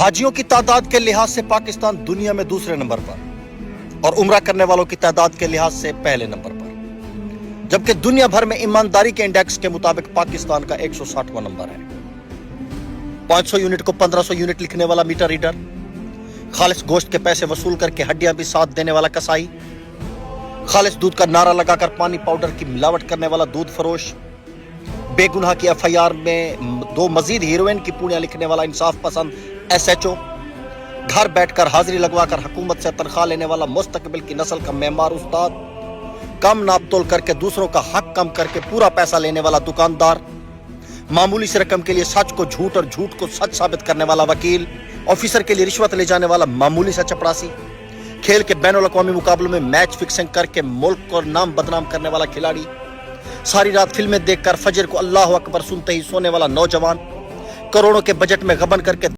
हाजियों की तादाद के लिहाज से पाकिस्तान दुनिया में दूसरे नंबर पर और उम्रा करने वालों की तादाद के लिहाज से पहले नंबर पर, जबकि दुनिया भर में ईमानदारी के इंडेक्स के मुताबिक पाकिस्तान का 160वां नंबर है। 500 यूनिट को 1500 यूनिट लिखने वाला मीटर रीडर, खालिस गोश्त के पैसे वसूल करके हड्डियां भी साथ देने वाला कसाई, खालिस दूध का नारा लगाकर पानी पाउडर की मिलावट करने वाला दूध फरोश, बेगुनाह की एफआईआर में 2 मजीद हीरोइन की पूर्णिया लिखने वाला इंसाफ पसंद एसएचओ, घर बैठकर हाजिरी लगवाकर हुकूमत से तनख्वाह लेने वाला मुस्तकबिल की नस्ल का मेमार उस्ताद, कम नापतोल करके दूसरों का हक कम करके पूरा पैसा लेने वाला दुकानदार, मामूली से रकम के लिए सच को झूठ और झूठ को सच साबित करने वाला वकील, ऑफिसर के लिए रिश्वत ले जाने वाला मामूली सा चपरासी, खेल के बैनुल अक़वामी मुकाबलों में मैच फिक्सिंग करके मुल्क को नाम बदनाम करने वाला खिलाड़ी, सारी रात फिल्में देखकर फजर को अल्लाह अकबर सुनते ही सोने वाला नौजवान, करोड़ों के बजट में गबन करके